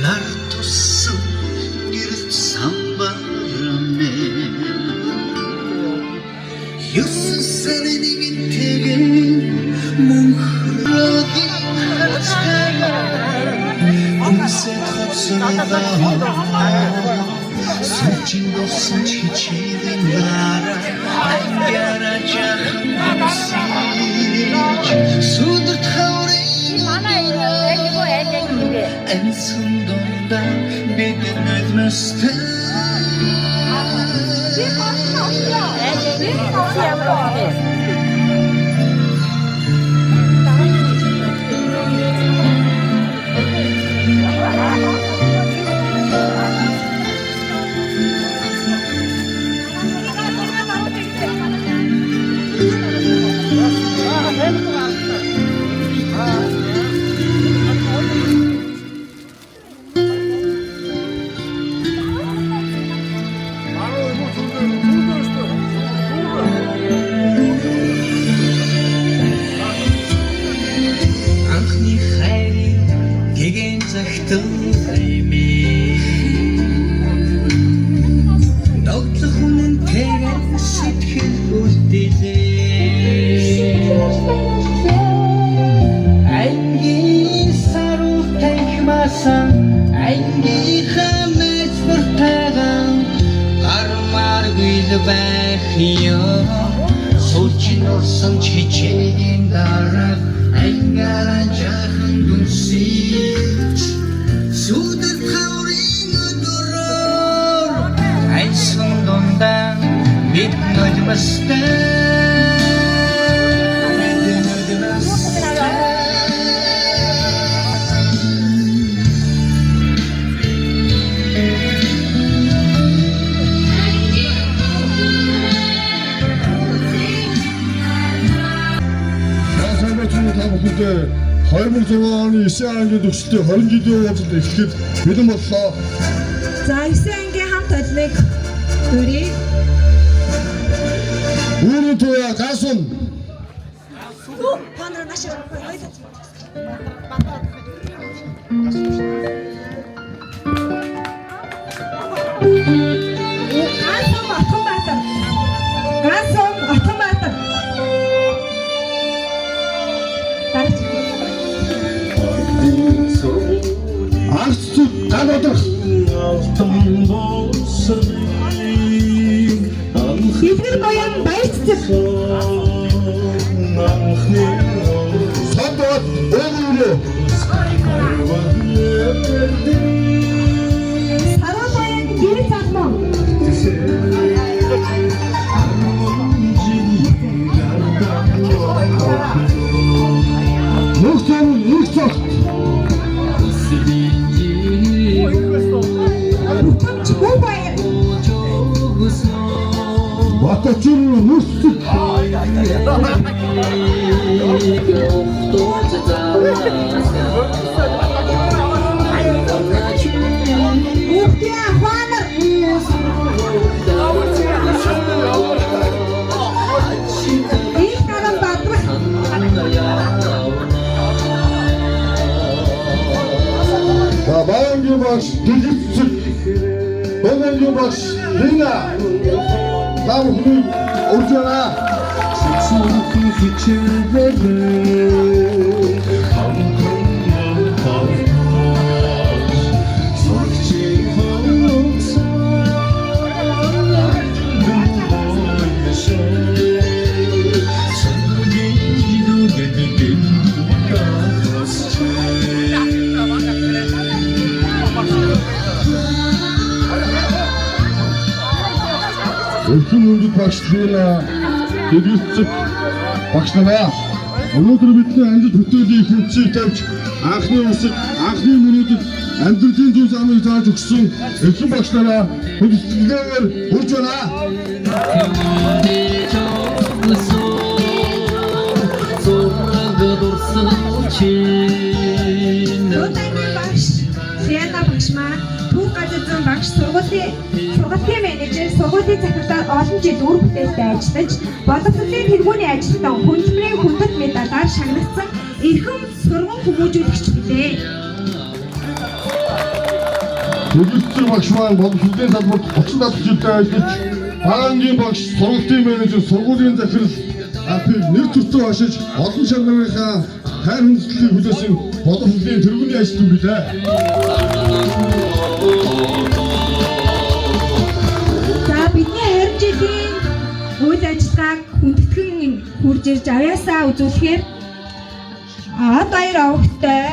Nartusun girip sambarame Yusuf senin tegin munhradi haskaya Kimse kapsada Suçin dostun çiçeğin yara Engara cahannesi Sudur tavreyin En sonunda beden ödmüştü Suçin olsun çiçeğin darak Engara cahannesi Sudur tavrin durur En sonunda beden ödmüştü 근데 2006 оны 9 ангийн төгсөлтөд 20 жилийн хугацаанд эхлэхэд бэлэн боллоо. За 9 ангийн хамт олныг дөрий. Үүний туяа гасун. Панер нашир хоёулаа. Гасан автоматар. Арцуд галуудах Эдгэр баян баярцэг Садват өвөрөө Саран баян гэр цалмаа Нөхцөл их цогт Батачин нүсэг Үхтээ ханар их наран бадрах Баянгийн багш дэлгэцэг Бонгийн багш Лина Нам хүн урьдаа Суцуухын хичээлээр Өрхөн мөнгөд багшлана дэлгэцэг багш нараа өнөөдөр бидний амжилт бүтээлийн хэмжээг тавьж анхны үсэг анхны минутад амьдралын зүйлс амыг зааж өгсөн эрхэм багш нараа хүндэтгэгээр хүрж байна. Тутайны багш Сиана багш маань Түүх газрын багш сургуулийн менежер сургуулийн захирлаар олон жил үр бүтээлтэй ажиллаж боловсролын тэргүүний ажилтан хүндрэмийн хүндэт медалаар шагнагдсан эрхэм сургууль хүмүүжүүлэгч билээ. Дэвсцэг багш маань боловсролын салбарт 37 жилдээ ажиллаж Хаангийн багш сургалтын менежер сургуулийн захирал апыг нэр төртөө хашиж олон шалгууныхаа хайр хүндлэлийг хүлээсэн боловсролын тэргүүний ажилтан билээ. За бидний 20 жилийн үйл ажиллагааг хүндэтгэн хурж ирж авьяасаа үзүүлэхээр ад баяр овогтой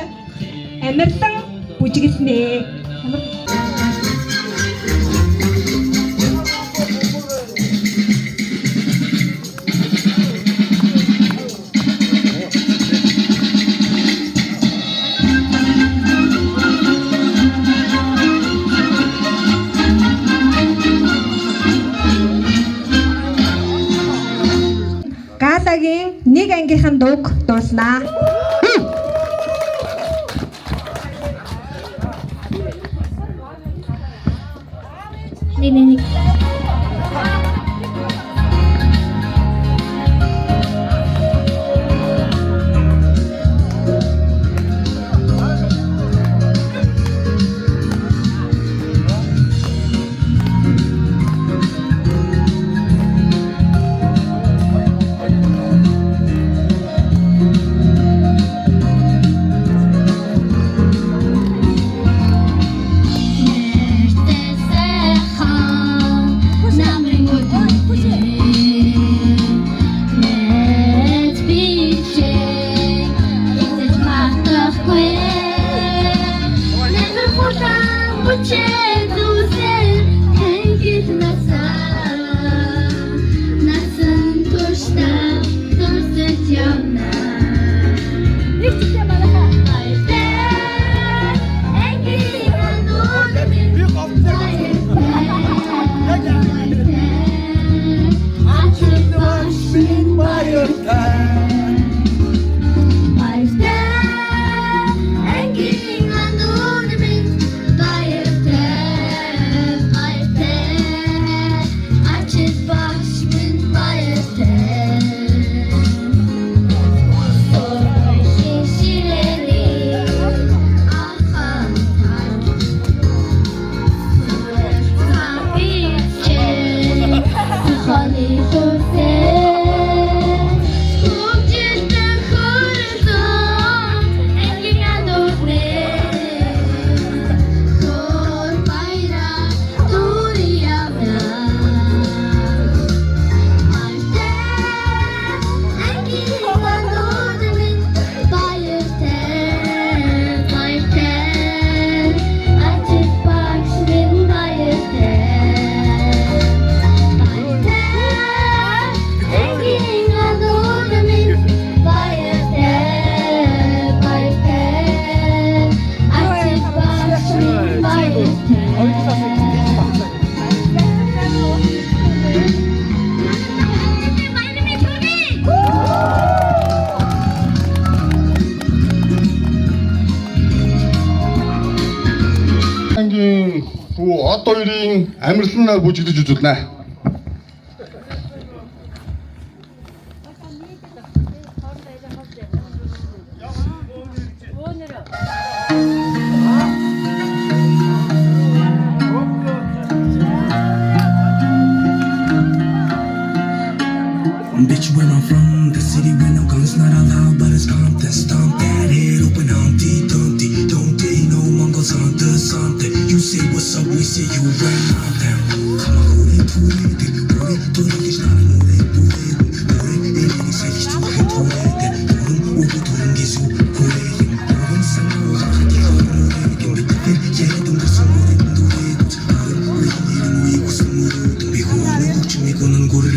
амарлан бүжиглэнэ. Галагийн нэг ангийнхан дууг дуулнаа. Нэг Од хоёрын амарланаар бүжиглэж үзүүлнэ. Bitch, where I'm from, the city where no guns not allowed, but it's Compton. Stomp that head open, Humpty Dumpty. Don't they know Mongols onto something? You say what's up, we say you ran out there. Come on, hold it, don't it's not a hold it, it ain't say it's too hit, hold it, over doing is you, hold it, some more, I can't get on it, yeah, don't get some more, do it, we was some more, don't be holding, what you make on and go to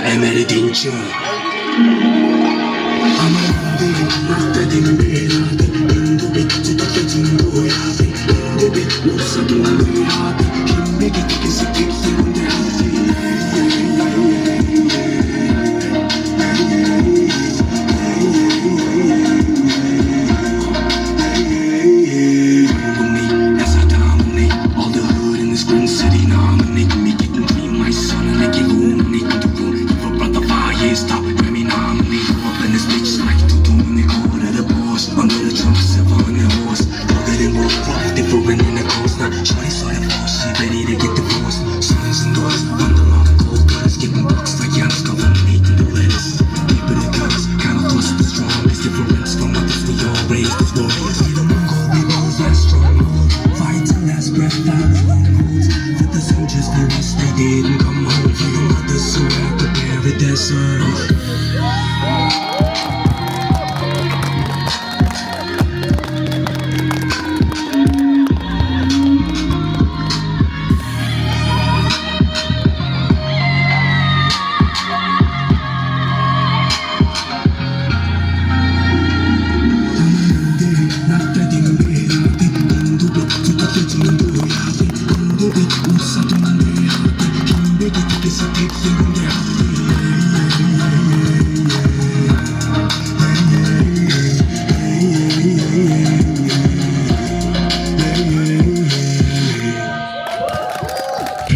Emre Dinçin Stop, let me nominate. Up in this bitch like Tutu in the corner of the boss. Under the trunk, 700 horse. Bugger than more rough, different in the coast. Now, shorty saw the boss, she ready to get divorced. Sons and daughters, under long cold cutters, giving bucks like Giannis, covering hate and the lettuce. Deeper the guns, kind of thrust the strongest difference from others. We all raised as warriors. We the Mongol, we rose that stronghold. Fight till last breath, our strongholds. For the soldiers, for us, they didn't come home. For the mothers who had to bear the desert.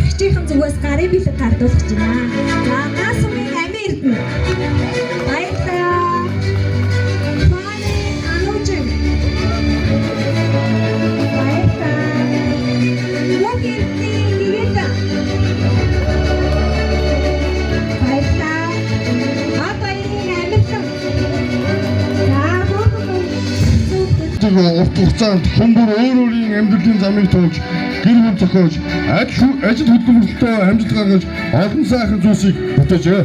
Хичээхэн зүгээс гарын билет тардуулах гэж байна. За наасмын Америк. Баярлалаа. Бааны ануучин. Баярлалаа. Мөгирти нивэта. Баярлалаа. Хатайны Америк. За Тэр урт хугацаанд хүмүүр өөр өөрийн амьдралын замыг туулж гэр бүл зохиож ажил хөдөлмөрлөлтөд амжилт гаргаж олон сайхан зүйлсийг бүтээжээ.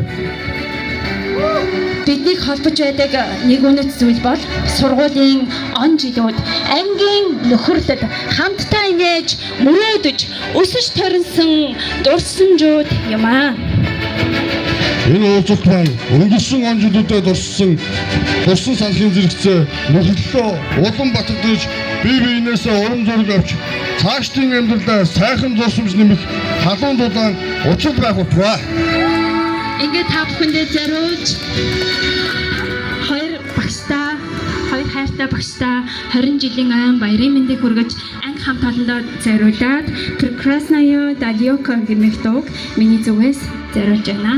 Биднийг холбож байдаг нэг үнэт зүйл бол сургуулийн он жилүүд ангийн нөхөрлөд хамтдаа инээж мөрөөдөж өсөж төрөнсөн дурсамжууд юм аа. Энэ уулзалт маань өнгөрсөн он жилүүдэд дурсан санхин зэрэгцээ нөхөрлөлөө улам батгаж бие биенээсээ урам зориг авч цаашдын амьдралаа сайхан дурсамж нэмэх халуун дулаан учир байх утгаа. Ингээд та бүхэндээ зориулж хоёр хайртай багштай 20 жилийн айн баярын мэндийг хүргэж анги хамт олондоо зориулаад Прекрасная Далёка гэмэх дууг миний зүгээс зориулж байна.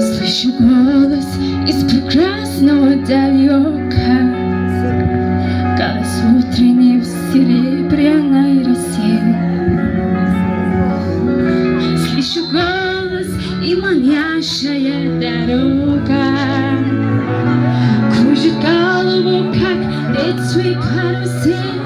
Слышу голос из прекрасного далека, голос утренний в серебряной росе. Слышу голос и манящая дорога кружит голову, как детский карусель.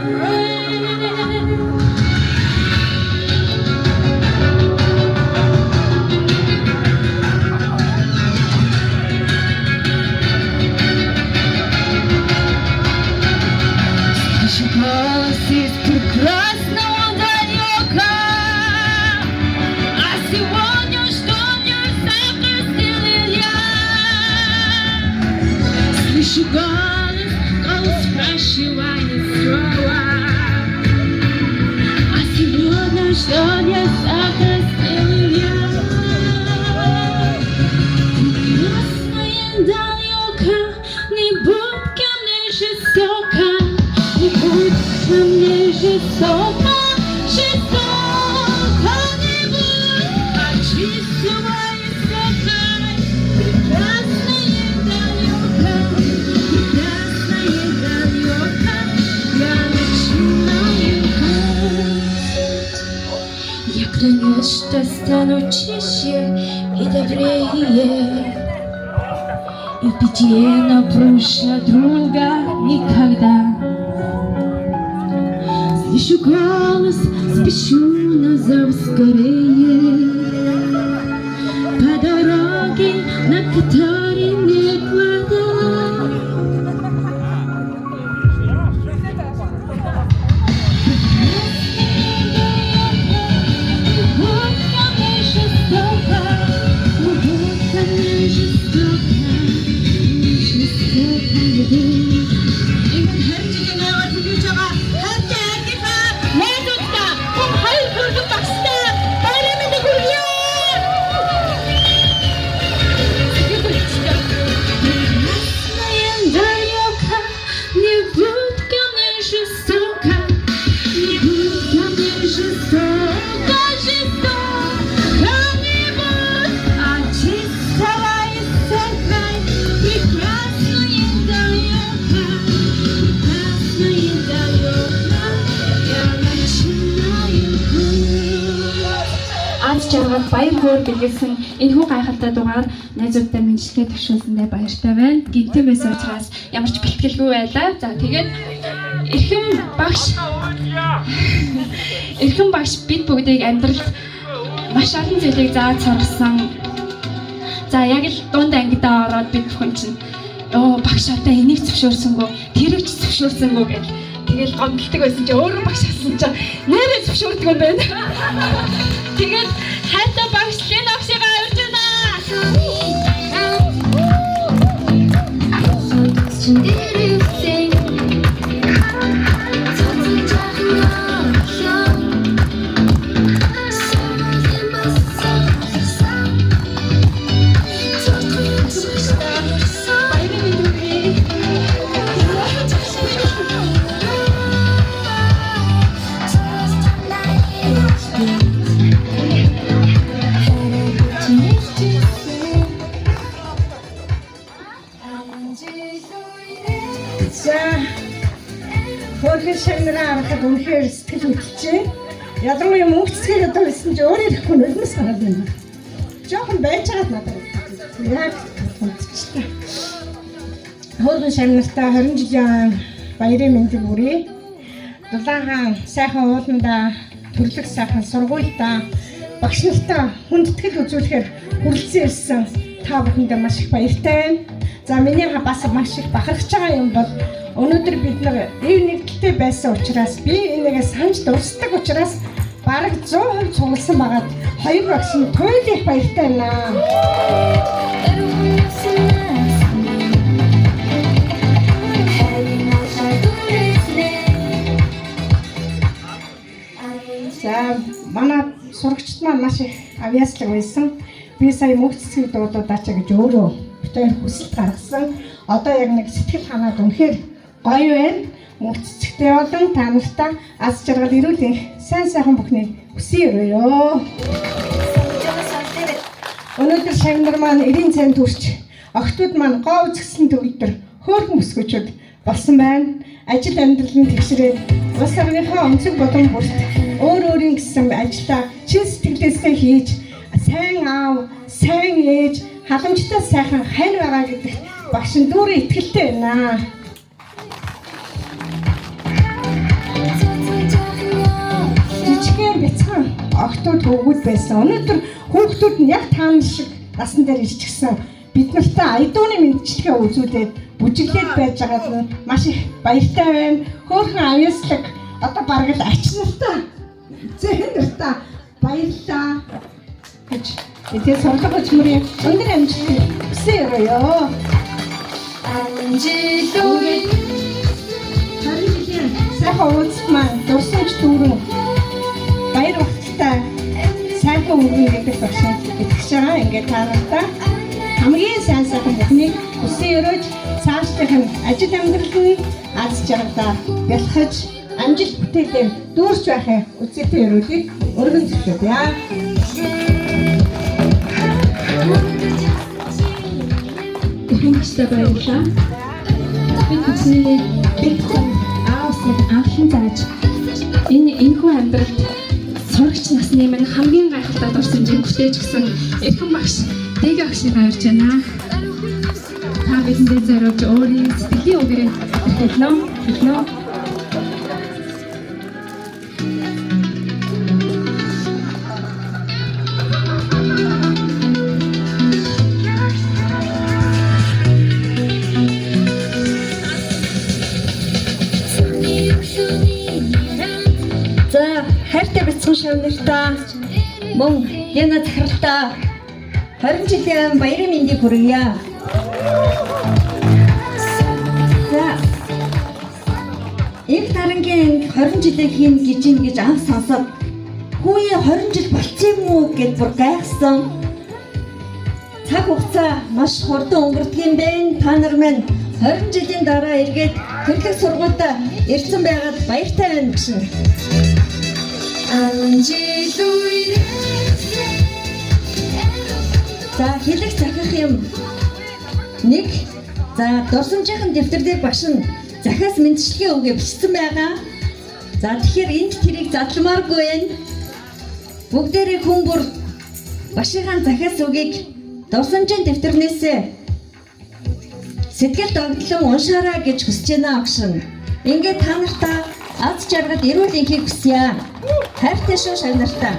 Голос из прекрасного далека, а сегодня что мне завтра сделаю я? Слышу голос спрашивает слова, а сегодня что мне завтра сделаю я? Прекрасная далека, не будь ко мне жестока. Не будь ко мне жестоко, жестоко не будь, очисти мои сердца. Прекрасная далека, я начинаю гнать. Я клянусь, что стану чище и добрее, и в беде напрушу друга никогда. Слышу голос, спешу на зов скорее, по дороге, на которой нет вода. Будь ко мне Аз жаргал баяр хөөр билгсэн энэхүү гайхалтай дугаар найзуудтай мэдлэгээ төвшүүлсэндээ баяртай байна. Гинтэмээс учраас ямар ч бэлтгэлгүй байлаа. За тэгээд эрхэм багш бид бүгдийг амьдралд маш олон зүйлийг зааж сургасан. За яг л дунд ангидаа ороод бид бүхэн чинь багш одоо энийг зөвшөөрсөнгөө, тэрийг ч зөвшөөрсөнгөө гэж тэгэл гомдлдог байсан чи өөрөө багш болсон чи нэрээ зөвшөөрдөг юм байна. Тэгээд хайртай багш Лена багшигаа авч байна. Хөргөн шагнараа харахад үнэхээр сэтгэл хөдлөжээ. Ялангуяа мөнгө цэцгээр одоо хэлсэн чи өөрөө ирэхгүй нулимс гараад байна. Жохон байж чагаад надад яг томцчихлаа. Хөргөн шагнартаа 20 жилийн баярын мэндийг хүргэе. Дулаахан сайхан ууландаа төрлөх сайхан сургуультай багш нартай хүндэтгэл үзүүлэхээр хүрэлцэн ирсэн та бүхэндээ маш их баяртай байна. За миний бас маш их бахархаж байгаа юм бол өнөөдөр бид нар ив нэгдэлтэй байсан учраас би энэгээ санаж дурсдаг учраас бараг 100% цугласан байгаад хоёр багш нь туйл их баяртай байна. За манай сурагчид маань маш их авьяаслаг байсан. Би сая мөнх цэцгийг дуудаад гэж өөрөө битээр хүсэлт гаргасан. Одоо яг нэг сэтгэл ханаад үнэхээр гоё байна. Мөнх цэцэгтэй болон та нартай аз жаргал эрүүл сайн сайхан бүхний хүсье өрөөё. Өнөөдөр шагнар маань 90 цайнд хүрч охтууд маань гоо үзэсгэлэн төвлөрдөр хөөрхөн өсгөчүүд болсон байна. Ажил амьдралын тэгшрээд улс орныхоо онцөг болон бүрт өөрийн гэсэн ажилаа чин сэтгэлээсээ хийж сайн аав, сайн ээж, халамжтай сайхан хань байгаа гэдэг багшин дүүрэн итгэлтэй байна. Жижигхэн бяцхан охтууд хөвгүүд байсан. Өнөөдөр хүүхдүүд нь яг таан шиг насан дээр ирчихсэн. Бид нартай айдууны мэдчилгээ үзүүлээд бүжиглээд байж байгаад маш их баяртай байна. Хөөрхөн авьяаслаг одоо бараг л ач нартай зэхэн нартай баярлаа гэж тэгээд сорлого хөчмөрийн өндөр амжилт хүсье өрөөё. Амжилтгүй харин сайхан уулзалт маань дурсамж дүүрэн баяр ухталтай сайхан өнгөн гэдэг багшаа итгэж байгаа. Ингээд та нартай хамгийн сайн сайхан бүхнийг хүсье өрөөж цаашдынх нь ажил амьдралын аз жаргалаа бэлхэж амжилт бүтээлээр дүүрч байхын үзэлтэй өрөөлийг өргөн зөвшөөрье. Хүмүүстээ баярлалаа. Бид бүхний аавсад анхны зааж энэхүү амьдралд сурагч насны минь хамгийн гайхалтай дурсамжийг бүтээж гисэн эрхэм багш Дэгэ багшийг баярж байна. Та бидэндээ зориулж өөрийн сэтгэлийн үгээр хэлнэ. Хайртай бяцхан шавнартаа мөн Лена захиралтаа 20 жилийн баярын мэндийг хүргье. За их тарангийн 20 жилийн хийн гэж анх сонсоод хүүе 20 жил болчих юм уу гэж бүр гайхсан. Цаг хугацаа маш хурдан өнгөрдөг юм байна. Та нар минь 20 жилийн дараа эргээд төрөлх сургуультай ирсэн байгаад баяртай байна гэсэн. За хэлэх захих юм нэг. За дурсамжийн дэвтэр дээр багш нь захиас мэдчилгээ өгөө бичсэн байгаа. За тэгэхээр энд тэрийг задламааргүй байна. бүгдээрээ хүн бүр Башигхан захиас үгийг дурсамжийн дэвтэрнээс сэтгэл догтлон уншаарай гэж хүсэж байна агшин. Ингээд та нартаа аз жаргал эрүүл энхийг хүсье. Хайртай шүү шав нартаа.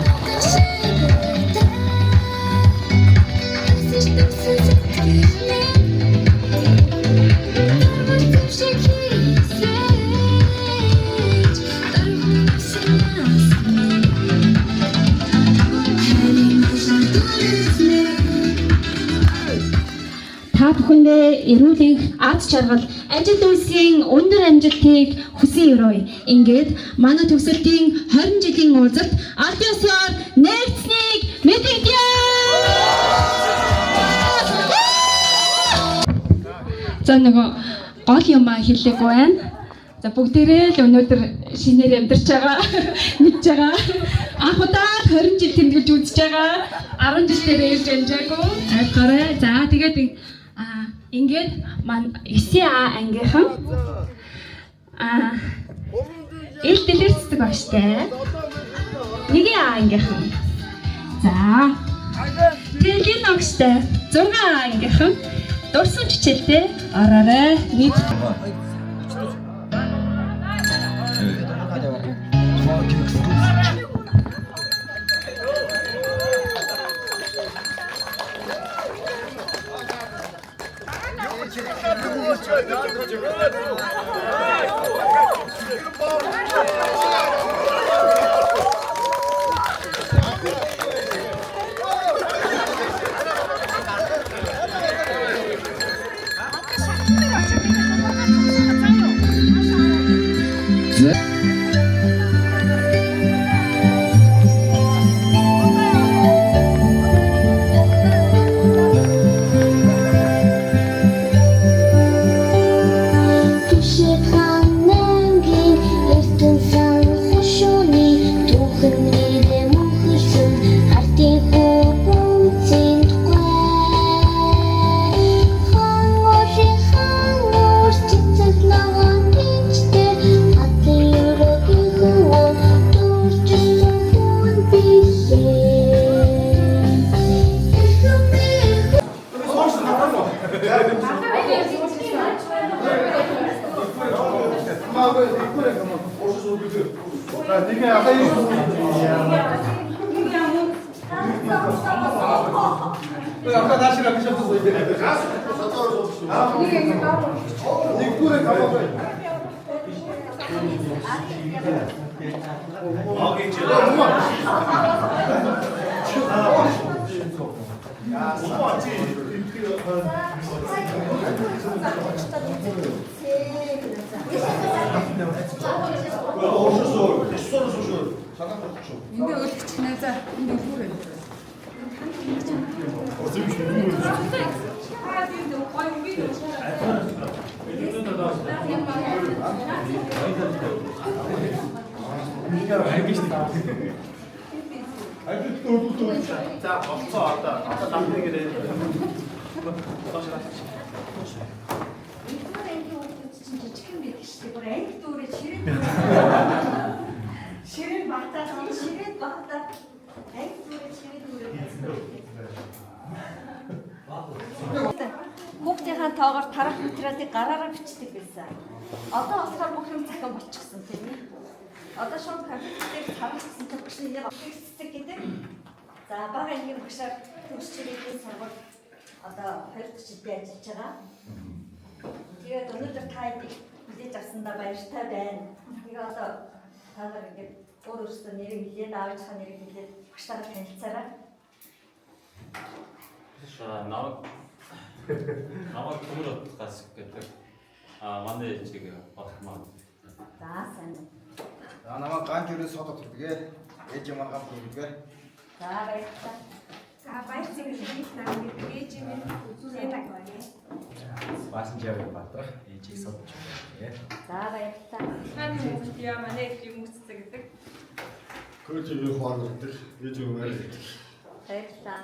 Та бүхэндээ эрүүл энх, аз жаргал, ажил үйлсийн өндөр амжилтыг хүсэн өрөөе. Ингээд манай төгсөлтийн 20 жилийн уулзалт аль ёсоор нэгдсэнийг мэдэгдэе. За нөгөө гол юм хэллээгүй байна. За бүгдээрээ л өнөөдөр шинээр амьдарч байгаа, мэдж байгаа. Анх удаа 20 жил тэмдэглэж үзэж байгаа. 10 жил дээр ирж амжаагүй. Тайлбараа. За тэгээд ингээд 9А ангийнхан ил дэлгэрцдэг баштай. 1А ангийнхан. За. Тэлийн огштой 6А ангийнхан дурсан хичээлтэй ороорой. Нийт 자, 없어 아까 남는 게 돼. 진짜 처음 뵙시지 그래? 또 우리 지를 맞다 지를 맞다 에이 또 우리 지를 Хүүхдийн тоогоор тарах материалыг гараараа бичдэг байсан. Одоо болохоор бүх юм захин болчихсон тийм ээ. Одоо шууд компьютерээр тархсан чинь бүгд нэг офистэй гэдэг. За бага нэг багшаар төгсчирэлийн сургууль одоо 2 жилдээ ажиллаж байгаа. Тэгээд өнөөдөр та мэдээж авсандаа баяртай байна. Тэгээ одоо та нар ингээд өөрөөсөө нэрийг хэлээд аавынхаа нэрийг хэлээд багшаараа танилцаарай. намайг төмөр утгаас гэдэг манай ээжийг батгмаа. За сайн. За намайг ганц өрөө сод утгадаг. Ээж маань ганц утгадаг. За баярлалаа. За баярцаг хэлээ гэдэг ээж минь үзүүлээд байна. Баасан жавыг батрах ээжийг содж байгаа. За баярлалаа. Хааны хүмүүс яа манай ээж хүмүүстэй гэдэг. Көөж юу хоордог. Ээж юу мээр. Баярлалаа.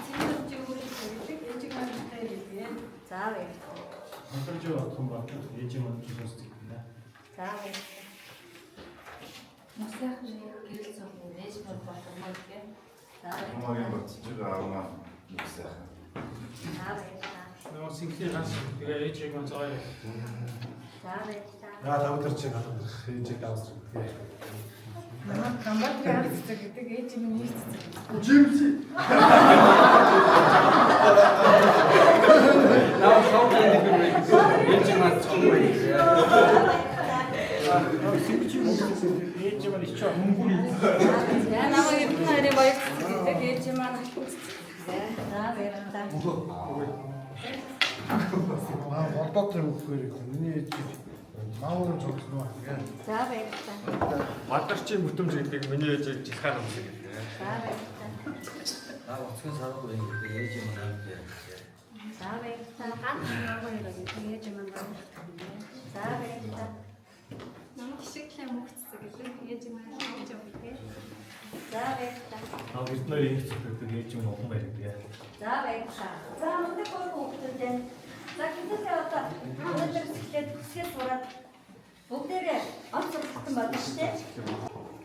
Чиний чи өөрөө хэлдэг ээж мантай хэлээ. За баярлалаа. Монтаж авах юм байна. Ээж маань сонсдог юм да. За баярлалаа. Хамаагийн батцыг аавмаа нүгсэх. Нөгөө синхлээ хас тэгээ ээжийг онцгой. Яа тавтар чи гадаг хийж авах гэдэг. Камбатгийн ард цэцэг гэдэг ээж минь нийт цэцэг. Жимси. Наа шоутай нэг юм. Ээж маань цоггүй. Ээж маань ичээ мөнгө. За намайг эдгээр нарийн баяр цэцэг гэдэг ээж маань алтан цэцэг. За баярлалаа. Аа болдоотой өгөхгүй. Миний ээж маавар зогсно аа. За баярлалаа. Бадарчин бүтэмж гэдэг миний ээж жилхэн юм шиг. За баярлалаа. Аа оцгон сарахгүй юм гэдэг ээж юм аа. За баярлалаа. Ганц намайг гэдэг ээж маань баярлалаа. За баярлалаа. Намайг шигтлээ мөхцөг гэдэг ээж маань хийж өгдөө. За баярлалаа. Бид нэр их гэдэг ээж юм олон байдаг. За баярлалаа. За өнөөдөр хүүхдүүдээ за хэдүүлээ одоо өнөөдөр эхлээд хүсгээд сураад бүгдээрээ онцлогдсон байна шүү дээ.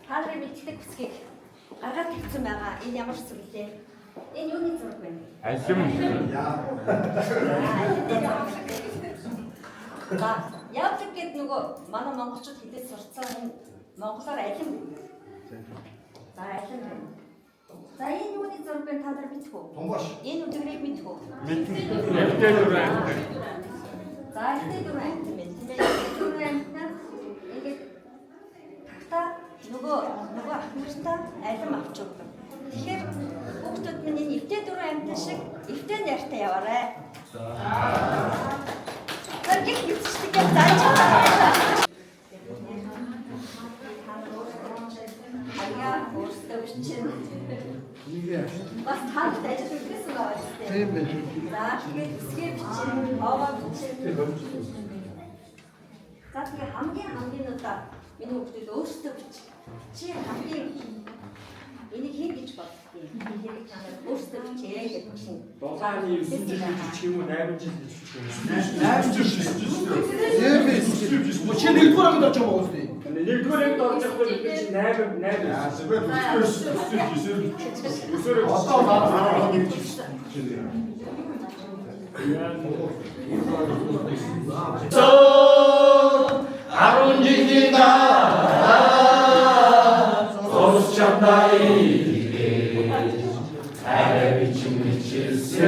Та нарын мэддэг хүсгийг гаргаад тавьсан байгаа. Энэ ямар зүйл вэ? Энэ юуны зураг вэ? Алим. За яадаг гэд нөгөө манай монголчууд хэлээд сурцсан монголоор алим. За алим байна. За энэ юуны зураг вэ? Та нар мэдэх үү? Тунгаш. Энэ үдгэрийг мэдэх үү? Мэдээ дүрээ. За энэ дөрөв амт юм. Тэгээд дөрөв амтнаа ингээд тагтаа нөгөө ахмартаа алим авч өгдөг. Тэгэхээр хүүхдүүд минь энэ эвдээ дөрөв амтан шиг эвдээ нэртэй яваарай. За гих хөвчтэй зааж байгаа. Аяа өөрсдөө чинь бас танд ажил хийсэн байгаа юм. Тийм байна. За тэгээд хэсгээ бичин, овоо бичин. За тэгээд хамгийн удаа миний хүүхдүүд өөрсдөө бич. Чи хамгийн энийг хийн гэж боддгийг. Энийг та нар өөрсдөө бичээ гэж бичнэ. 7-9 жил бичих юм уу 8 жил бичих юм уу? 8 жил шүү. Чи нэгдүгээр ангид очиж байгаа үстэй. Нэгдүгээр ангид орж явах үед би 8. Аа зүгээр өсөөр одоо дараа нэг жил. 아론 지기다 소스 참다이 아래 비친 미칠세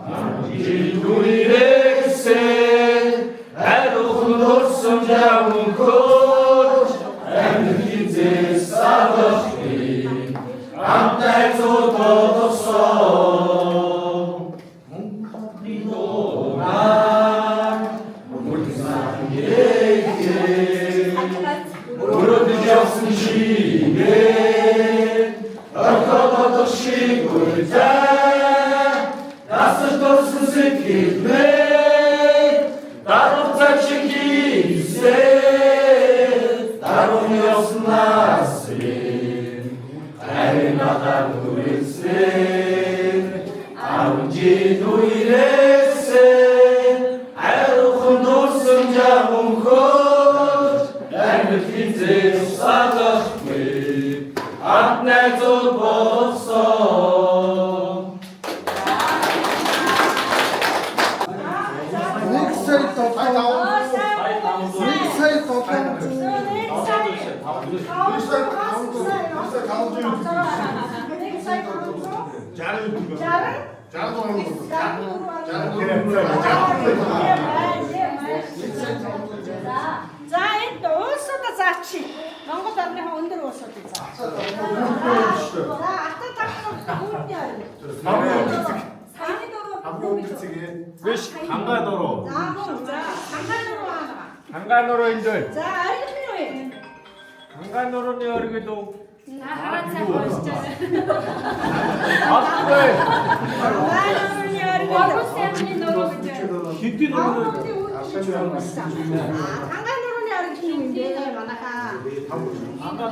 아론지 누이렉세 아로 흔들선 자문코 엠느끼제 싸더시 암달소 더덕서 몽커리도나 무릎이 없은 시에 어떠 시골자 낯설던 스승이네 따로 짝시기세 따로 없은 나스 아리나다 누리세 아버지도 이랬세 아로콘 돌승 자문코 엠비티제 사가스웨 안내도 없어 Нэгсэй тоотоо. Нэгсэй тоотоо. За энэ уусаа заачих. Монгол орныхоо өндөр уусаа заа. За ата тахсан хүүхний орно. Саяны дөрөв. Биш хангаа дуруу. За хангаа дөрөв аа. Хангаа нуруу энэ дээр. За арилны уу? Хангаа нурууны оргил уу? Хараа цай хоолчаа. Ахгүй. Арилны оргил. Хэдийн нуруу. Хангаа нурууны оргил юм дээ манайхаа. Хангаа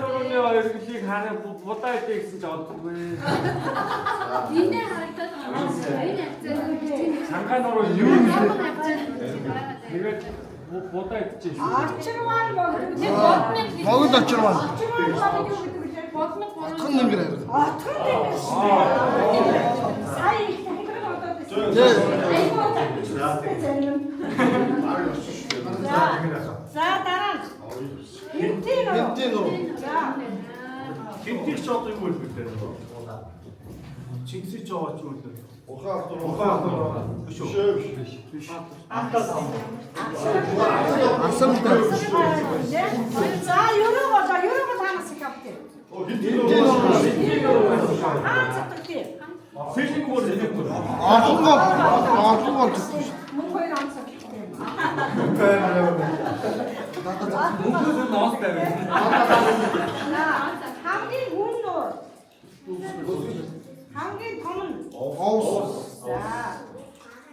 нурууны оргилыг ханаа будаа идэх гэсэн ч оддоггүй. Эндээ харагдаад байгаа. Энэ хавцаа. Хангаа нуруу юу юм бэ? Тэгээд будаа идчихэж шүү. Очирвал Могод очирвал. бодмол Отхон нэнгэр харин. отхон сая их дахиад бодоод байсан. За дараа нь. Хинтээ нөө. За. Хинтээ ч одоо юу вэ гэдэг вэ? Чингисий ч яваач юу вэ? Ухаан. Биш үү? Биш. Антаа сам. Асан дээр. За ерөөгөө танаас их авдаг. Цэцтэй. Фишинг бол нэг бүр. Олон гол. Мөн хоёр онцог. Мөнгөс ноос тавина. Хамгийн хүн нөө. Хамгийн том нь.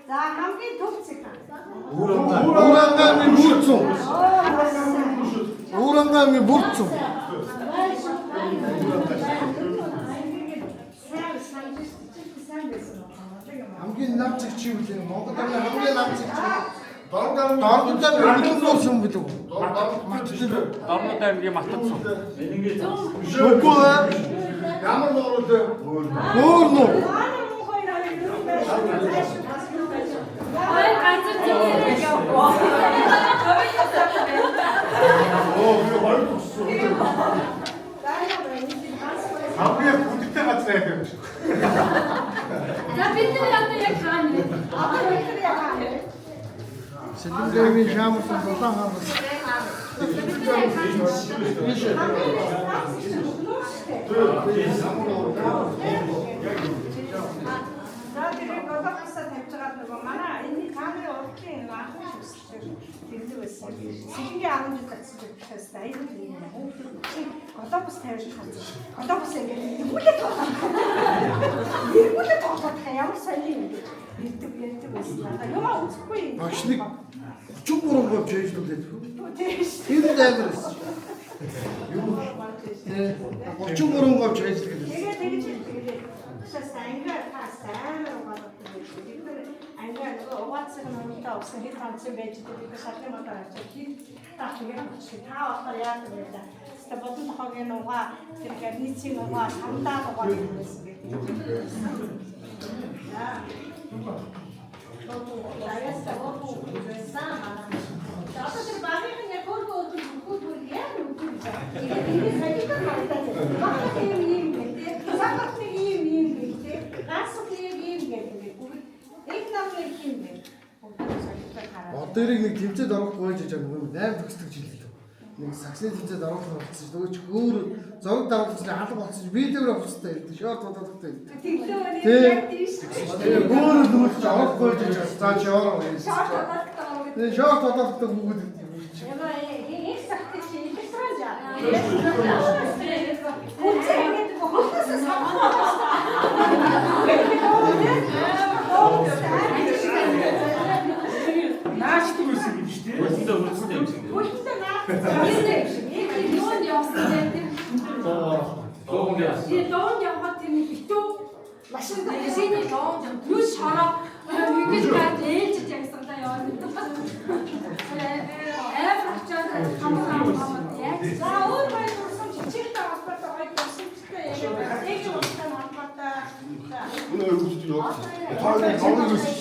За хамгийн төвцөг. Ууранганы бүрцэн. Ууранганы бүрцэн. Хамгийн намцэг чи үлээ. Монгол хамгийн намцэг чи. Дорнодаа үлэн болсон билүү? Матчлээ. Дорнодаа аймгийн матцсан. Үгүй ээ. Ямар нуурууд өөр нуу. Хамгийн бүдэгтэй газар яг юм шиг. За бид нар яг хаана? Одоо бид нар яг хаана? Сэлэнгийн шаамсан дулаан хаамс. За тэр годоосаа тавьчихад нөгөө манай энэ камерын урдлын анхны төсөлтөөр тэмдэг байсан. Сэлэнгийн 10 жил татсан гэхээс аюул юм. Годоос тавьж хацсан. Годоос ингээд нүглээ тоглох. Нүглээ тоглох ямар сони юм бэ? Ярьдаг байсан. Юмаа үзэхгүй юм. Багш нэг 33 гол чэйжлүүлээд. Тийш. Тэр дайвар байсан. Юу? 33 гол чэйжлүүлээд. Тэгээд сангаа тасаа ангаа нөгөө угаацсан номтой усан хэд ганцхан байж байгаа шалгын мод авч хэд таахыг чи та болохоор яадаг вэ да. Ста бодон хогийн угаа тэр гарницын угаа самдаа угаа гэсэн гэдэг. За. Аяста гоо саа. Одоо тэр багийн яг өөрөө хөдөлгөөн яг үгүй. Тэгээд хадида хадаа. Багт юм гэдэг. Сагт юм гэдэг. Гасх юм гэдэг. Их намын юм гэдэг. Одоо эрийг нэг тэмцээд орох гойж байгаа юм 8 төгсдөг жил л. Нэг саксны тэмцээд орох болсон ч нөгөө ч өөр зураг давуулсан алга болсон ч видеогоор авчихсан гэдэг. Шорт бодохтой. Тэглээ яг тийш. Өөр нөгөө ч орох гойж байгаа. За чи ороо. Шорт бодохтой. Тэгээ шорт бодохтой бүгд юм. Яа их сахт чи их стража. Үгүй яг хөөс сахт. Нааш түгсэн юм шүү дээ. Үлдээ үлдсэн юм шиг. Үлдээ наа. Яг юунд явсан гэдэг. Доон яасан. Die Lohn ja hat die nicht du. Машин дээр синий лоон плюс шороо үгэж гад ээлж явсан та яа. Авчаад хамгаалсан яг. За өөр байх болсон чичиг таваас байгаа болсон ч яг нэг уустан хамгаалаа. Өнөө өгч юу? Тааны тооны өсч.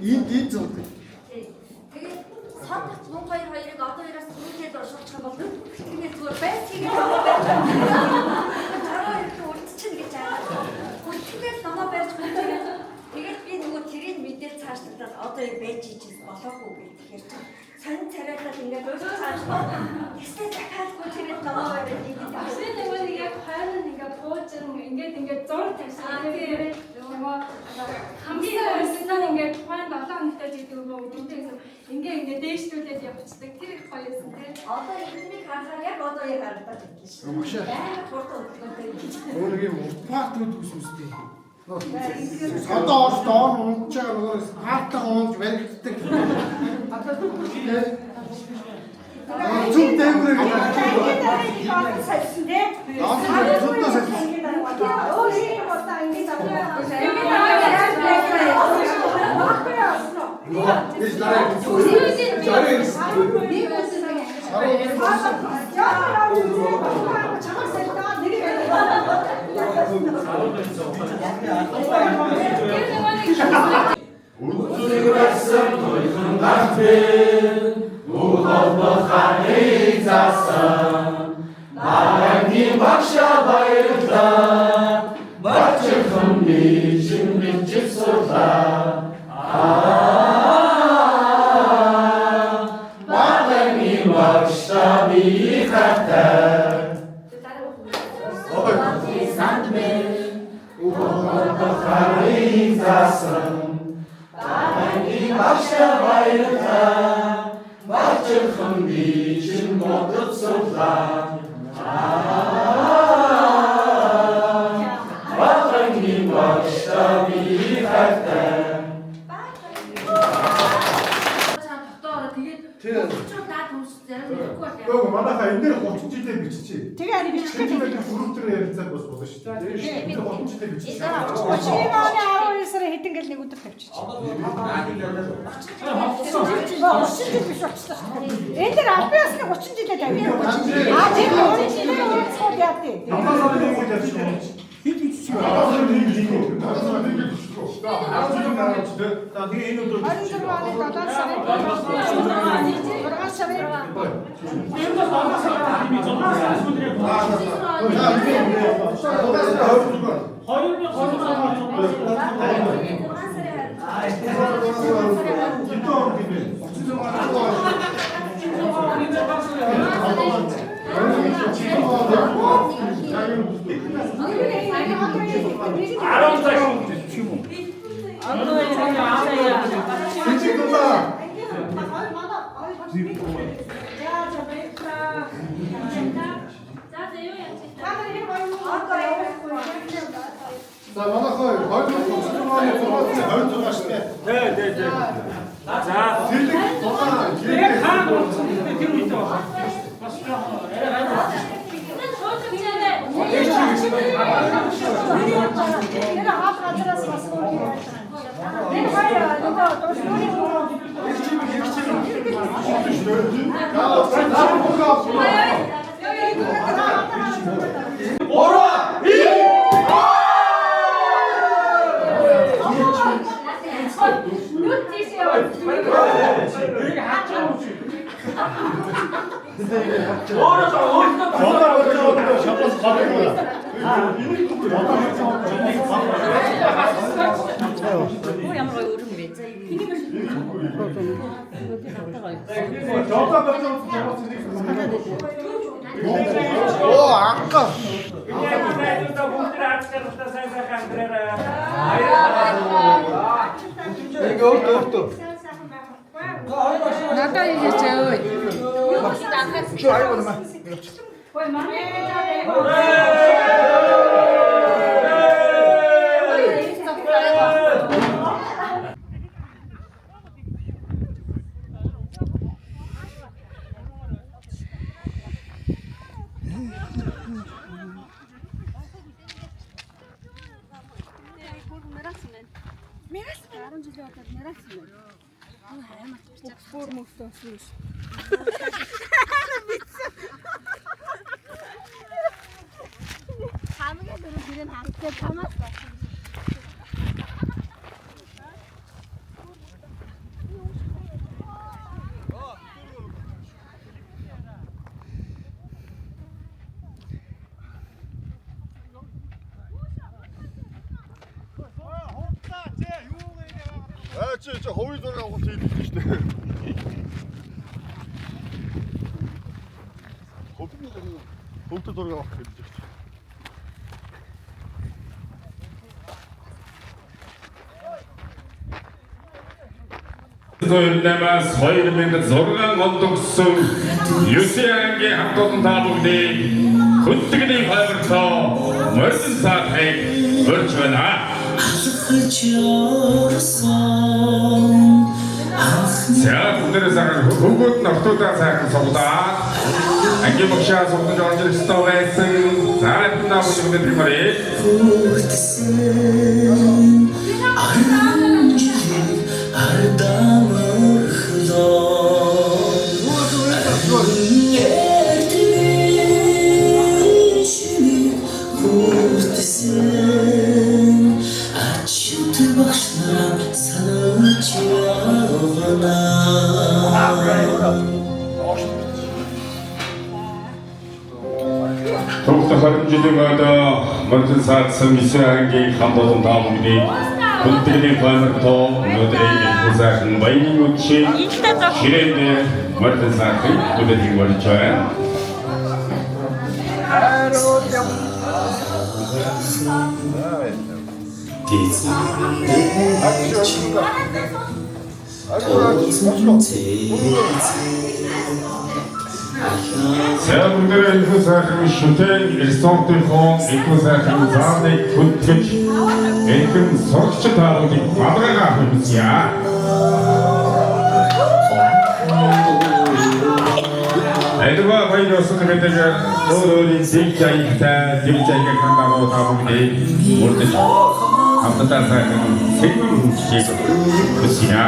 Ийм зөв. Тэгээд садч мөн хоёрыг одоо яраас түрүүлээд оршуулчих юм бол тэгээд зүгээр байцгийг тараа их үлдчихнэ гэж байгаа. Үлдэхээс намаа барьж байгаа. Тэгээд би нөгөө тэрийг мэдээл цаашлаад одоо яг байж ичээс болохгүй гэхээр сонин царайлаад ингээд цаашлаа. Эсвэл дахиадгүй тэрийг намаа барьж идэв. Ашиг нөгөө нэг яг хойно ингээд буужин ингээд зур тавьсан. Тэгээд нөгөө хамгийн өрсөнд ингээд хойно 7 хоногтой жидэг нөгөө өдөртэй ингээд дээшлүүлээд явцдаг. Тэр их гоё юмсан тийм. Одоо энийг харахаар яг одоо яг харагдаад байна шүү. Машаа. Яг фото өгдөгтэй. Өөр юм уртпаатрууд үсвэстэй. Одоо орж доор унж байгаа нөгөө хаалтаа унж баригддаг. Зүг дээгүүрээ гэж. салсан тий. Зүгдөө салсан. Үзүүлсэн тойхон гартэн ухаалбаханы засан Багийн багша баярлаа Бачхан бичэн бичэн сурлаа Багийн багша би хатаа ухаалбаханы засан Багша баярлаа Бачхан бичэн бодод сурлаа Багийн багша би хатаа Гөө манайхаа энэ дээр 30 жилээр биччихье. Тэгээ ари бичих гэж байна. Бүрэлдэхүүн ярилцаад бас болно шүү дээ. Энэ 30 жилээр биччихье. 32 оны 12 сарын хэдэн гэл нэг өдөр тавьчих. 30 жил биш болчихлоо шүү дээ. Энэ дээр албан ёсны 30 жилээ тавья. Тийм 30 жилээр урьдчилж яа тий. Намаас нэг юм ярьчих. Хэд биччих вэ? Намаас нэг юм. Намаас нэг юм биччих. Тэгээ энэ өдөр 24 оны 7 сарын 6 За манайхаа 26 оны 26 шүү дээ. Тий. За Зэрлэг дулаан яг хаана болсон тэр үед байна. Бас Энэ хаад газраас бас энэ хаяа одоо тосны Оо анка. Надаа хийж өөй. Чи аюу наа. Ой манай чи ховын зураг авах хийдэг шүү дээ. Ховын зураг авах хийдэг шүү дээ. Зойлнамаас 2006 онд өгсөн 9 ангийн хамт олон та бүгдийг хүндэгний хойморцоо морин сахыг өрж байна. За бүгдээрээ сайхан хөвгүүд нортуудаа сайхан суглаа. Ангийн багшаа суглаж орж ирэх ёстой байсан. За энэ бүгд мөрий. Төвхөн харамжилын одоо мөрдөн саадсан исээнгийн хамболон таамагны хүндэтгэлийн планерто өнөөдрийн хүссэн баян үчи ширээнд мөрдөн саадсан бүдэдийг болж байна. Сэрбүгээр энэ сайхан шүтэн ресортынхон энэ сайхан заавныг хүндгэж энхэн сурагч таамагыг бадгагаа хэмжээ. Эдгээр баярсан гэдэг өөрөөрийн зэвжайгтай зэвжайг хандаа таамагыг мөрдөж хамтдаа сайхан сэвэн хүчийг хүсье.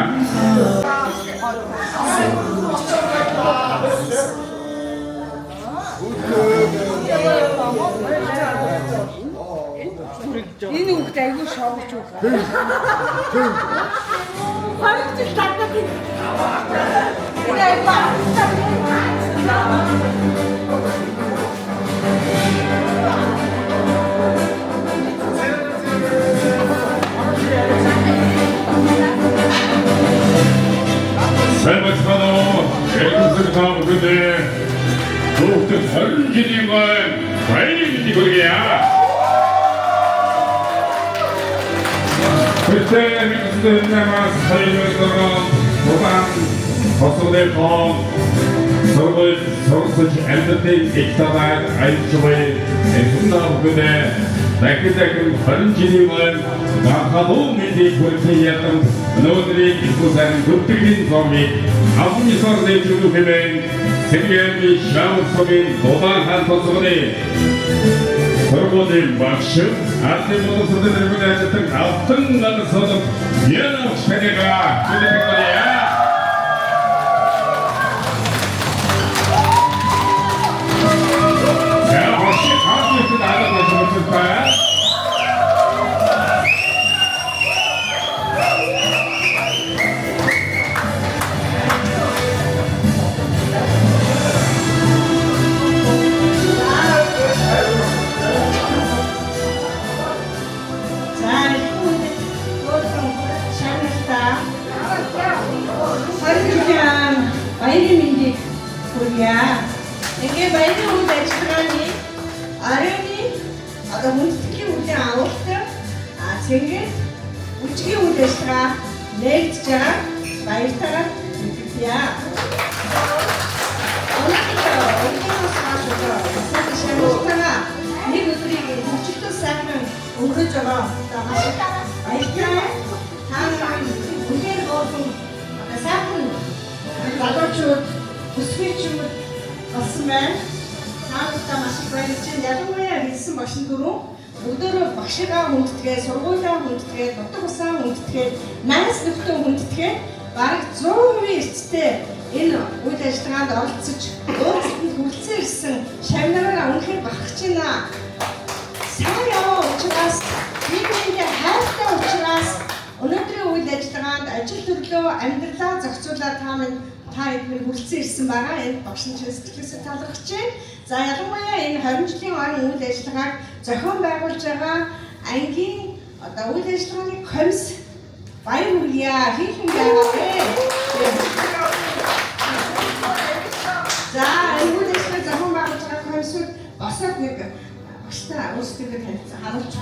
Энэ хүүхд айгүй шоогч үү. Хойч татдаг. Сэлбэцхано эргүүлсэн таамаггүй Төвхөн харамжилын баярын хүргэе. Кристиан Микстенамас хайрлаган боган хосолдоо сорвол сорсож амьдтай ихтаваад айлчвэ энтунавгүнэ Такитакын харамжилын гахалуу мэдээ хүртээ ятан өнөөдрийн ихсэн бүтгэлийн зомыг авны сорны зүгүхэмэн Сэргэний шаусгийн дулаан хантосгоны Соргоны багш атны модосны дэрмэгэжтэй автан надсод яна шпэга бүдэхгүйя. Я вообще хатны надад ажиллаж баярын мэндийг хүргье. Ингээ баярын үйл ажиллагааны арайны одоо хүндэтгэлийн үеийн авалт цэнгээд үчгийн үйл ажиллагаа нэгдэж байгаа баяртайгаа мэдгийе. Нэг өдрийг хүчтэй сайхан өнгөрөөж байгаа баяртай таамаг үнээр гоолсон сайхан залуучууд өсвөчүүд болсон байна. Таамагтай маш их баярлалаа. Ялангуяа хэлсэн багш дөрөв өдөрөө багшигаа хүндэтгээ, сургуулиа хүндэтгээ, нутаг усаа хүндэтгээ, найз нөхдөд хүндэтгээ бараг 100% эцтэй энэ үйл ажиллагаанд оролцож өөрсдөд хүрэлцэн ирсэн шавнараа үнэхээр бахарч байна. Сайн яваа учраас биеийнхээ хайртай учраас өнөөдрийн үйл ажиллагаанд ажил төрлөө амьдралаа зохицуулаад та эдгээр хүрэлцэн ирсэн байгаа. Энэ багш нь сэтгэлээсээ талархаж байна. За ялангуяа энэ 20 жилийн ойн үйл ажиллагааг зохион байгуулж байгаа ангийн одоо үйл ажиллагааны комисс баяр хүргье. Хийхэн байгаа вэ? За энэ үйл ажиллагааг зохион байгуулж байгаа комиссүүд босоод нэг багштай өөрсдөө танилцуулж харуулж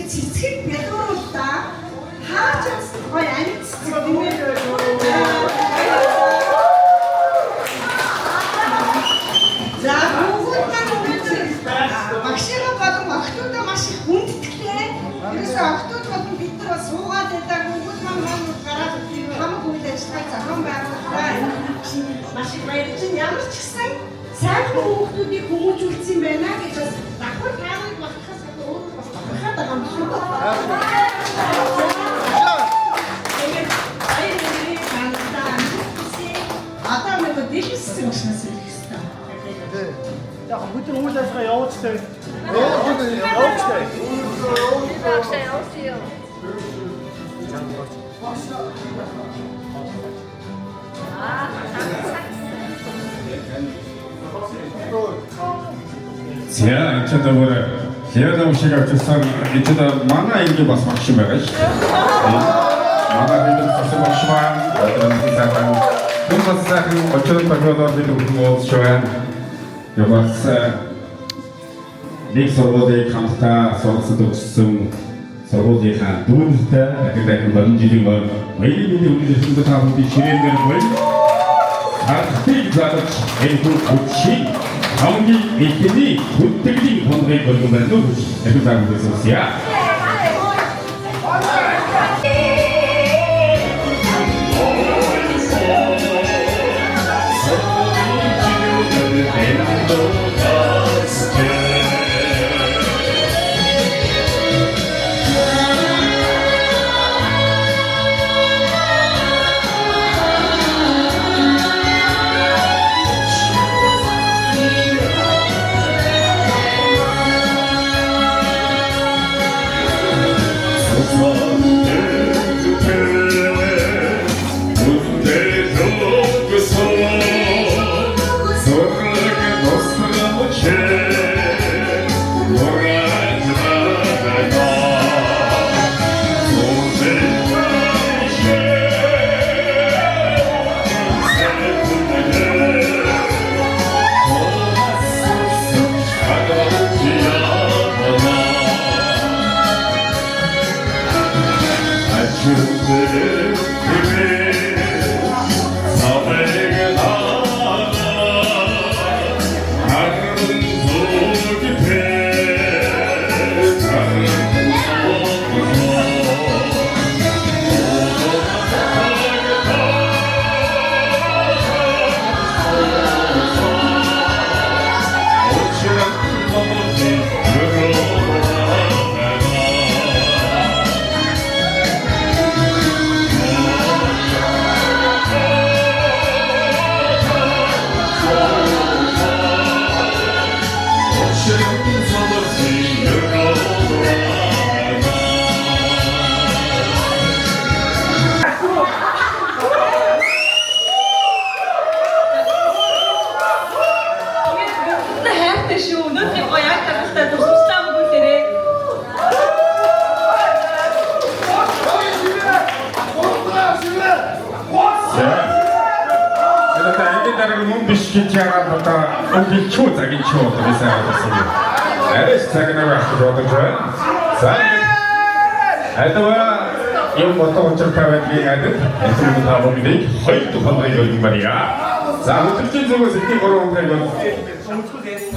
цэцгийг бэлгүүруултаа хааж гоё хотод болон бид нар бас суугаад байдаг бүгд маань гараад хамаг үйл ажиллагаа зохион байгуулалтаа маш их баярлж байна. Ямар ч гэсэн сайхан хүүхдүүдийг хүмүүжүүлсэн байна гэж бас давхар таамаг болохоос өөр бас бахад байгаа юм шиг байна. Одоо нэг дэвшсэн машинаас ирэх хэрэгтэй. Яг бүгд үйл ажиллагаа явуулчихсан. За энэ ч одоо хяад амшиг авчихсан энэ манай ингэ бас багш юм байгаа шүү. Манай хэдэн цэцэн багш маань одоо сайхан хүмүүс сайхан очоод багуулаад хүмүүс шоуэн яваас нэг сургуулийг хамтдаа сургалтад өгсөн сургуулийнхаа дүүнтэй дахин болон жилийн баярын үеийн та бүхэн ширээнээр байна. Хартыг зарж энэ хүчийг хамгийн ихний хүндэтгэлийн хонгыг болгон байна уу? дахин заагаад үзье.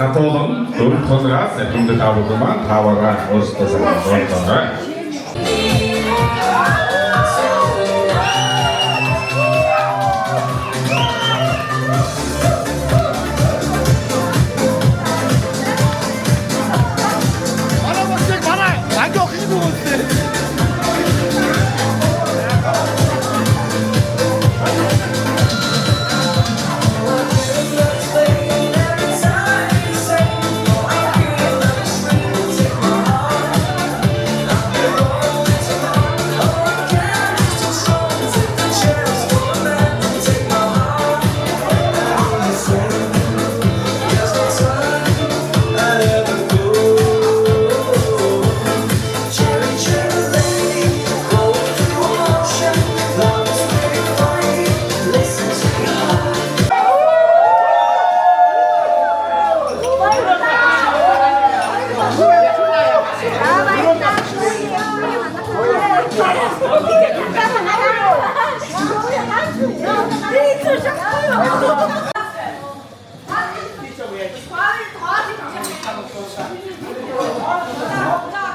Татолон дөрөв тоногаас энд тавууд маань таваараа өөрсдөө санагдсан байна.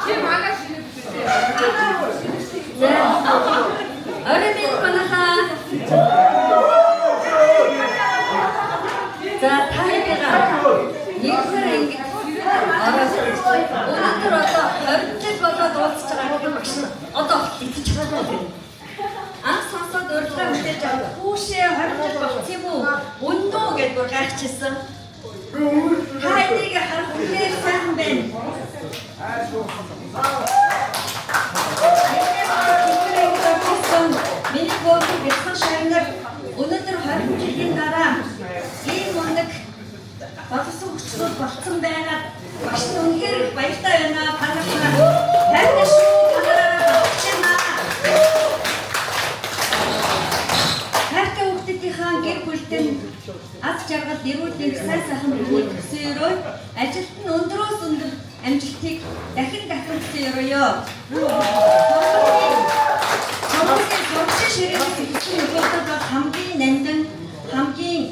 Kim hala şimdi мэдээж хүүшээ 20 жил болцсон юм уу? Өндөө гэж бүр гайхчихсан. Хайдыг харах үнээр сайхан байна. Миний гооны бэлхэн шагнар өнөөдөр 20 жилийн дараа ийм мундаг боловсон хүчлүүд болцсон байгаад маш үнэхээр баяртай байна. Танараа хайртай шүү. Танараа багчнаа. Хайртай хүүхдүүдийнхээ гэр бүлтэн аз жаргал эрүүл сайн сайхан бүхний төсөөрөө ажилд нь өндрөөс өндөр амжилтыг дахин төсөөрөөё. Сургуулийн ширээний хэвчээ нөхөдөд хамгийн нандин, хамгийн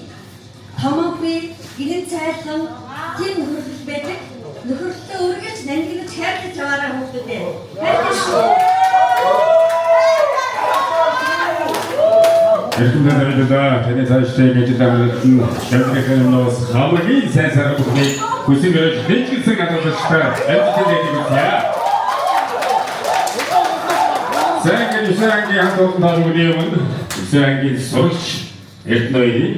томоогүй, гэрэн цайлхан тийм нөхөрлөл байдаг. Нөхөрлөлөө үргэлж нандинж хайрлаж яваарай хүүхдүүдээ. Хайрлаж шүү. Эрдэнэ таны цаашдаа ажилладаг шавхагнаас хамгийн сайн сарга бүхний хүсэл өрөж дэвшилсэн гадаадчтай амжилттай нэгдээ. Сэнгийн үсэнгийн хандлагын өмнө үсэнгийн сурч эрдэнэгийн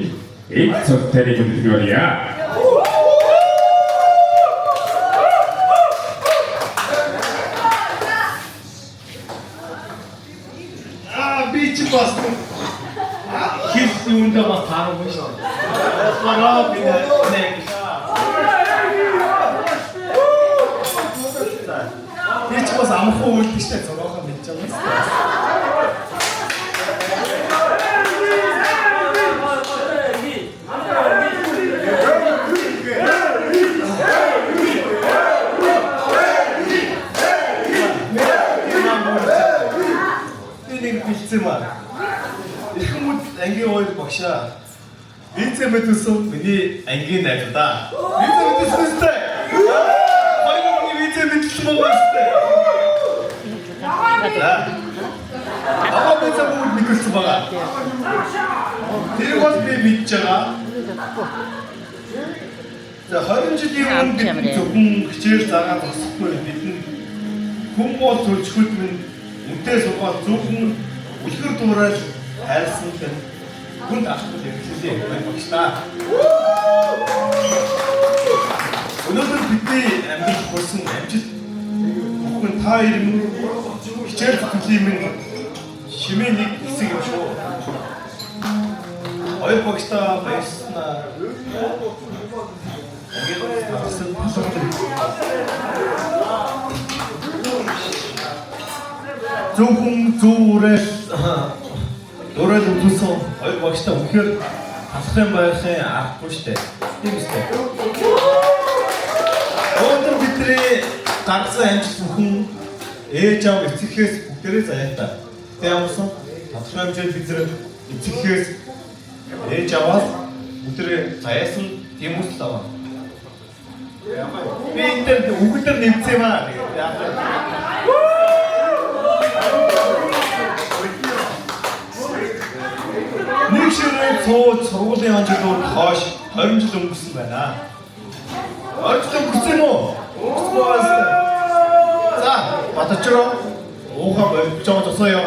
их цогтойг үлдээе. Бич бас хис юунда бас таарахгүй шүү. Бараа би нэг. Бич бас амархан үйлдэгчтэй зураахан мэдж байгаа. Ихмүүд ангийн хоёр багшаа вице мэдсэн миний ангийн найзуудаа. Вице мэдсэн үстэй. Хоёрын вице мэдсэн байгаа үстэй. Аа вице мэдсэн байгаа. Тэр бол би мэдж байгаа. За 20 жилийн өмнө бид зөвхөн хичээл заагаад босхгүй бидний хүн бол зөвчгөл минь үнтэй сургаад зөвхөн үлгэр дуурайж хайрсан гэн хүнд авахгүй хэрэглээ багш та. Өнөөдөр бидний амьдрал болсон амжилт бүхэн та хоёрын хичээл зүтгэлийн минь шимээ нэг хэсэг юм шүү. Хоёр багш та баярлалаа. Зөвхөн зүурээ дөрөөл үзүүлсэн хоёр багштай үнэхээр талхын байхын аргагүй штэ. Тийм үстэй. Өнөөдөр бидний гаргасан амжилт бүхэн ээж аав эцэгхээс бүгдээрээ заяатай. Тэ ямарсан талхын амжилт бидний эцэгхээс ээж аваад бүгдээрээ заяасан тийм үстэй аваа. Би энэ үгдэр нэмсэн маа. Нэг ширээ цууд сургуулийн анжилууд хойш 20 жил өнгөрсөн байна. 20 жил өнгөрсөн үү? За, батчроо уугаа болж байгаа тосоё.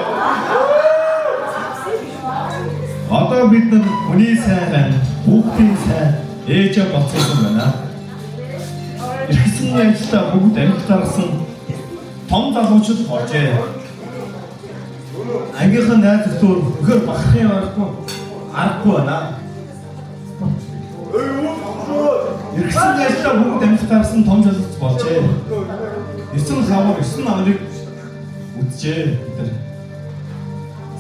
Одоо бид нар хүний сайн, хүүхдийн сайн ээж болцсон байна. Ирсэн ажилдаа бүгд амьд гаргасан том залуучууд болжээ. Ангийнхан найз зөвхөн өгөр бахрахын аргагүй байна. Ирсэн ажилдаа бүгд амьд гаргасан том залууч болжээ. 9 хавар 9 намрыг үтжээ бид нар.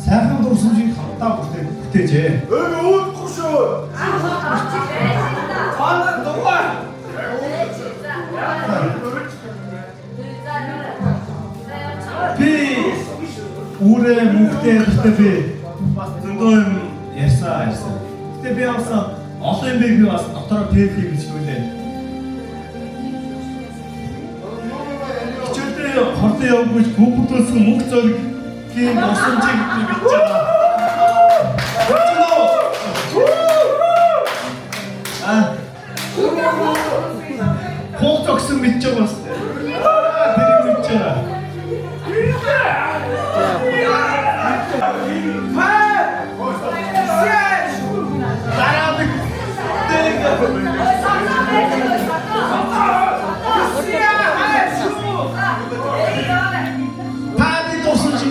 Сайхан дурсамжийг хамтаа бүтээжээ. Өөхгүй шүү. Баана дугаар. Би үрээ мөхтэй би бас зөндөө юм ярьсан. Гэтэ би авсан олон юм би бас дотороо пэйж гэж хэлээ. Хичээлдээ хортой явж компьютерсэн мөнх зориг тийм босомжийг би мэдж байгаа. Хог зогсон мэдж байгаа бас. Тэр мэдж байгаа.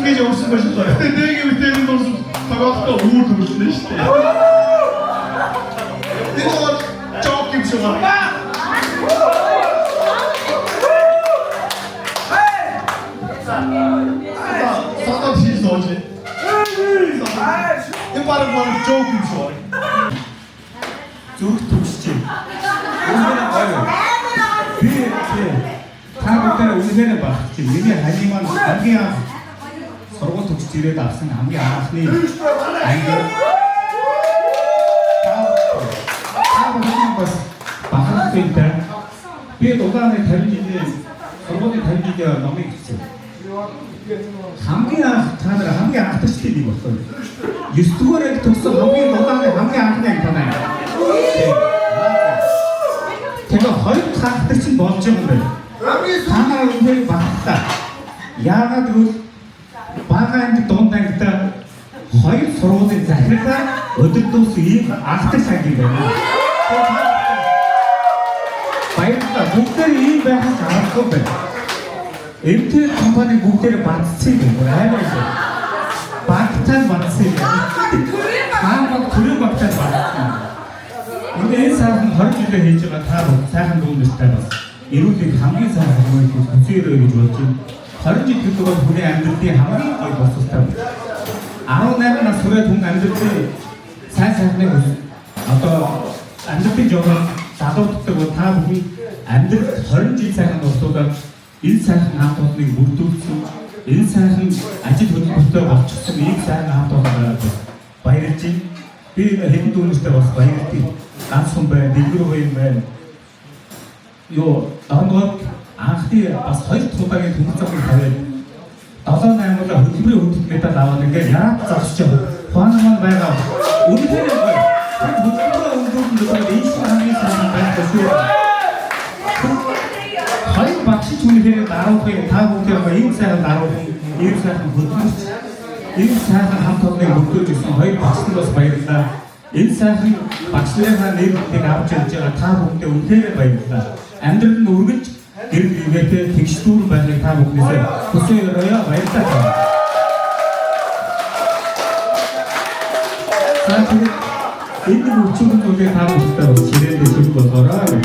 ингэж явуулсан байж байгаа. Гэтэ нэг юм дээр нь дуусах tagaadаа өөр төрөлнө шүү дээ. Тэр бол жок юм шиг байна. Сатан хийж дооч. Энэ бараг жок юм шиг байна. Зүрх төгсөж байна. Би та бүхэн үнэхээр багч. Миний хажим маань хамгийн анх сургууль төгсөж ирээд авсан хамгийн анхны анги. Та бүхэн бас бахархтай. Би угааны 50 жилийн сургуулийн 50 жилийн номыг хийсэн. Хамгийн анх та нар хамгийн анхдагчдын нэг болсон. 9 дугаарыг төгссөн хамгийн угааны хамгийн анхны анги танай. Тэгээ хоёр хаагдаг чинь болж байгаа юм байна. Та нар үнээр багтаа. Яагаад гэвэл бага анги дунд ангитай хоёр сургуулийн захирлаа өдөртөөс ийм анхдаг анги байна. Баярлалаа. Бүгдээр ийм байхад аргагүй байна. МТ компани бүгдээр бадцсан юм байна. Багтаа бадцсан юм. Хаамаг төрөө багтаа бадцсан. Энэ сайхан 20 жилээр хийж байгаа та сайхан дүүнэртэй бас эрүүлэг хамгийн сайхан хүмүүс хүсээрэй гэж бодож байна. 20 жил төлөвөөр хүний амьдралын хамгийн гол боловсролтой. 18 нас хүрээд хүн амьдралын сайн сайхныг одоо амьдралын жоо залууддаг та бүхэн амьдрал 20 жил сайхан боловсруулаад энэ сайхан хамт олныг бүрдүүлсэн энэ сайхан ажил хөдөлмөртэй болчихсон ийм сайхан хамт олонод баярлж байна. Би хэдэн дүүнэртэй бас баярлалаа. Ганц хүн байна, дэлгэр үе юм байна. Юу, ангууд анхны бас 2 удаагийн тэмцээний тавиад 7-8 удаа хөдөлмөрийн хөдөлт медаль аваад ингээд яраад зогсож байгаа. Хуанаман байгаа. Үнэхээр гоё. Хөдөлмөрийн хөдөлмөрөөр ийм хамгийн сайн байх шүү. Хоёр багш түүнийхээр даруухан та бүхэн ийм сайхан даруухан, ийм сайхан хөдөлмөрч, ийм сайхан хамт олоныг бүрдүүлж ирсэн хоёр багшд бас баярлалаа. Энэ сайхан багшлынхаа нэрийг авч явж байгаа та бүхэндээ үнэхээр баярлалаа. Амьдрал нь үргэлж гэр бүлтэй тэгш дүүрэн байхыг та бүхнээсээ хүсье баярлалаа. Сaatiin энэ үчигэн үгээ та бүхэндээ ширээдээ зүг болгоорой.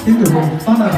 Энэ бол танаа